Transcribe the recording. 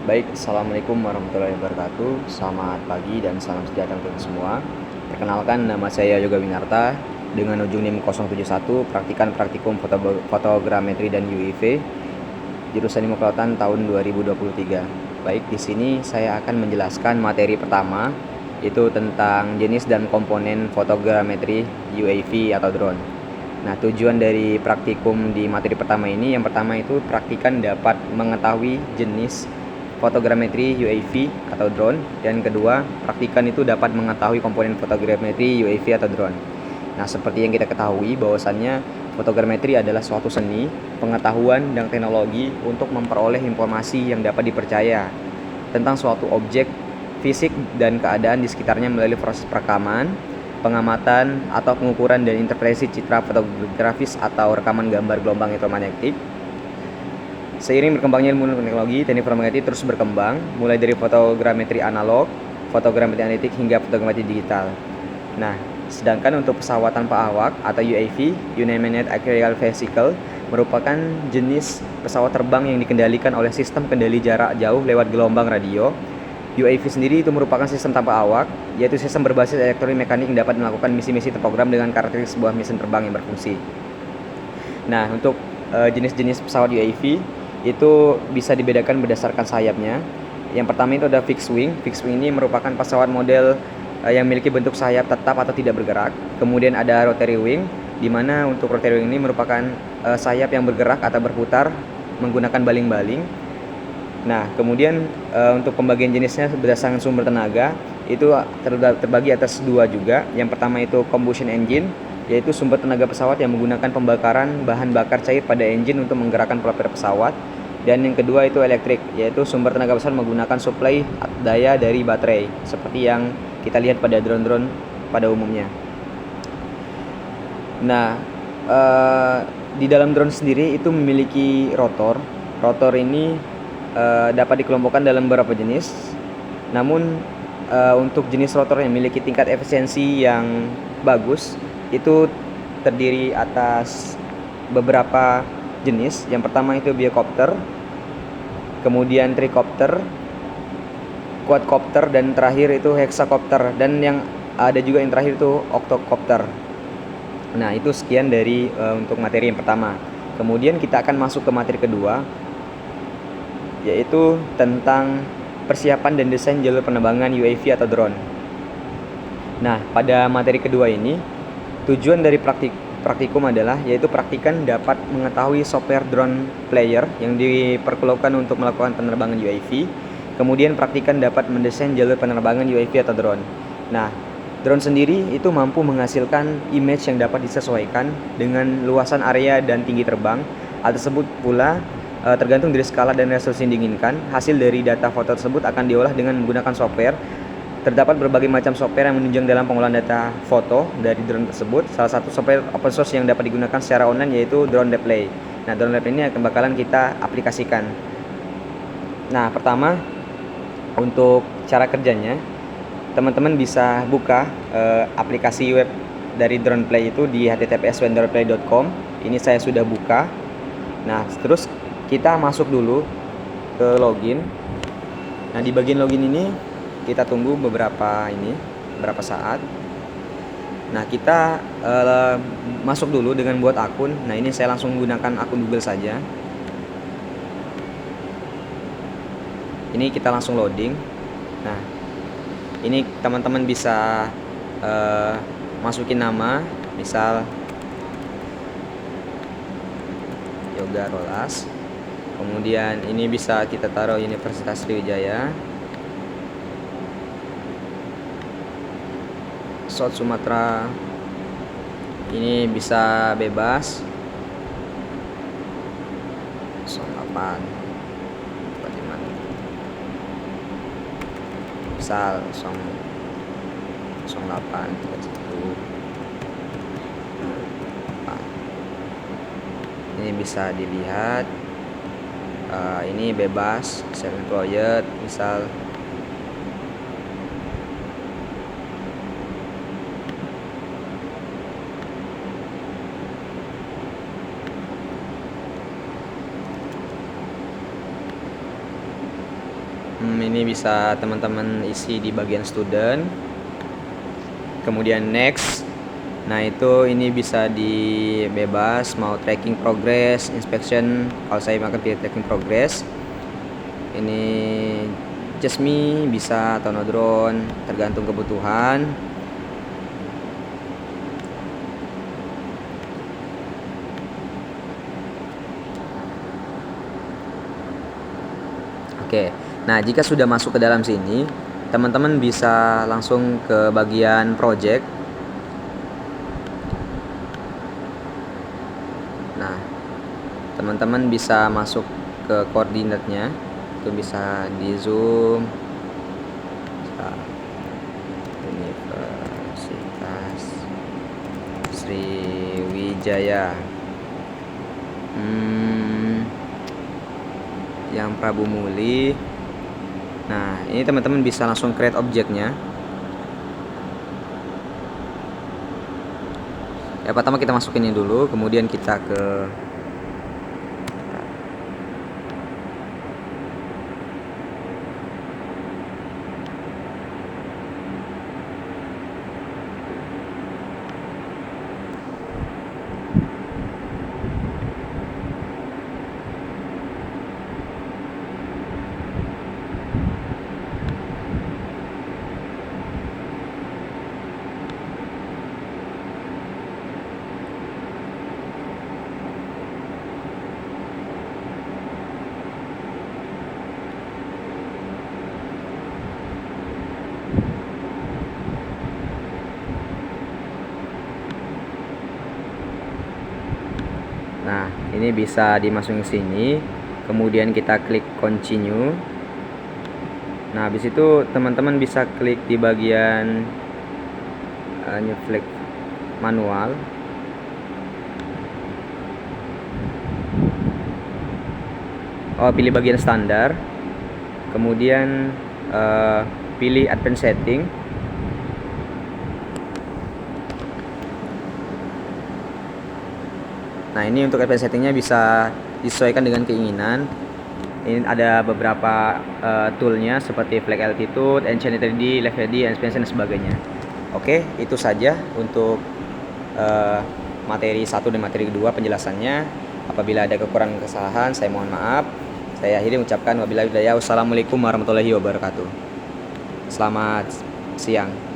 Baik, Assalamualaikum warahmatullahi wabarakatuh. Selamat pagi dan salam sejahtera untuk semua. Perkenalkan, nama saya Yoga Winarta dengan ujung NIM 071, praktikan praktikum fotogrametri dan UIV, jurusan Ilmu Kelautan tahun 2023. Baik, di sini saya akan menjelaskan materi pertama, yaitu tentang jenis dan komponen fotogrametri UAV atau drone. Nah, tujuan dari praktikum di materi pertama ini, yang pertama itu praktikan dapat mengetahui jenis fotogrametri UAV atau drone, dan kedua, praktikan itu dapat mengetahui komponen fotogrametri UAV atau drone. Nah, seperti yang kita ketahui bahwasannya fotogrametri adalah suatu seni, pengetahuan, dan teknologi untuk memperoleh informasi yang dapat dipercaya tentang suatu objek fisik dan keadaan di sekitarnya melalui proses perekaman, pengamatan, atau pengukuran dan interpretasi citra fotografis atau rekaman gambar gelombang elektromagnetik. Seiring berkembangnya ilmu teknologi, teknik fotogrametri terus berkembang, mulai dari fotogrametri analog, fotogrametri analitik, hingga fotogrametri digital. Nah, sedangkan untuk pesawat tanpa awak atau UAV, Unmanned Aerial Vehicle, merupakan jenis pesawat terbang yang dikendalikan oleh sistem kendali jarak jauh lewat gelombang radio. UAV sendiri itu merupakan sistem tanpa awak, yaitu sistem berbasis elektronik mekanik yang dapat melakukan misi-misi terprogram dengan karakteristik sebuah mesin terbang yang berfungsi. Nah, untuk jenis-jenis pesawat UAV itu bisa dibedakan berdasarkan sayapnya. Yang pertama itu ada fixed wing. Fixed wing ini merupakan pesawat model yang memiliki bentuk sayap tetap atau tidak bergerak. Kemudian ada rotary wing, di mana untuk rotary wing ini merupakan sayap yang bergerak atau berputar menggunakan baling-baling. Nah, kemudian untuk pembagian jenisnya berdasarkan sumber tenaga itu terbagi atas dua juga. Yang pertama itu combustion engine, yaitu sumber tenaga pesawat yang menggunakan pembakaran bahan bakar cair pada engine untuk menggerakkan propeller pesawat. Dan yang kedua itu elektrik, yaitu sumber tenaga pesawat menggunakan suplai daya dari baterai, seperti yang kita lihat pada drone-drone pada umumnya. Nah, di dalam drone sendiri itu memiliki rotor. Rotor ini dapat dikelompokkan dalam beberapa jenis. Namun untuk jenis rotor yang memiliki tingkat efisiensi yang bagus itu terdiri atas beberapa jenis. Yang pertama itu biocopter, kemudian tricopter, quadcopter, dan terakhir itu hexacopter, dan yang ada juga yang terakhir itu octocopter. Nah, itu sekian dari untuk materi yang pertama. Kemudian kita akan masuk ke materi kedua, yaitu tentang persiapan dan desain jalur penerbangan UAV atau drone. Nah, pada materi kedua ini, tujuan dari praktikum adalah yaitu praktikan dapat mengetahui software drone player yang diperkeluarkan untuk melakukan penerbangan UAV. Kemudian praktikan dapat mendesain jalur penerbangan UAV atau drone. Nah, drone sendiri itu mampu menghasilkan image yang dapat disesuaikan dengan luasan area dan tinggi terbang. Hal tersebut pula tergantung dari skala dan resolusi yang diinginkan. Hasil dari data foto tersebut akan diolah dengan menggunakan software. Terdapat berbagai macam software yang menunjang dalam pengolahan data foto dari drone tersebut. Salah satu software open source yang dapat digunakan secara online yaitu Drone Replay. Nah, Drone Replay ini akan bakalan kita aplikasikan. Nah, pertama untuk cara kerjanya, teman-teman bisa buka aplikasi web dari Drone Play itu di https://droneplay.com. Ini saya sudah buka. Nah, terus kita masuk dulu ke login. Nah, di bagian login ini kita tunggu beberapa saat. Nah, kita masuk dulu dengan buat akun. Nah, ini saya langsung menggunakan akun Google saja. Ini kita langsung loading. Nah, ini teman-teman bisa masukin nama, misal Yoga Rolas. Kemudian ini bisa kita taruh Universitas Sriwijaya, South Sumatera. Ini bisa bebas 08 misal 08 ini bisa dilihat. Ini bebas self employed misal. ini bisa teman-teman isi di bagian student. Kemudian next. Nah, itu ini bisa di bebas mau tracking progress, inspection. Kalau saya akan pilih tracking progress. Ini just me bisa atau no drone, tergantung kebutuhan. Oke, nah jika sudah masuk ke dalam sini, teman-teman bisa langsung ke bagian project. Nah, teman-teman bisa masuk ke koordinatnya, itu bisa di zoom. Universitas Sriwijaya. Yang Prabu Muli. Nah, ini teman-teman bisa langsung create objeknya. Ya, pertama kita masukin ini dulu, kemudian kita ke Nah, ini bisa dimasukin ke sini. Kemudian kita klik continue. Nah, habis itu teman-teman bisa klik di bagian new flag manual. Pilih bagian standar. Kemudian pilih advanced setting. Nah, ini untuk advanced settingnya bisa disesuaikan dengan keinginan. Ini ada beberapa toolnya seperti flag altitude, ancient 3D, left 3D, expansion dan sebagainya. Oke, itu saja untuk materi 1 dan materi kedua penjelasannya. Apabila ada kekurangan kesalahan, saya mohon maaf. Saya akhiri mengucapkan wabillahi hidayah. Wassalamualaikum warahmatullahi wabarakatuh. Selamat siang.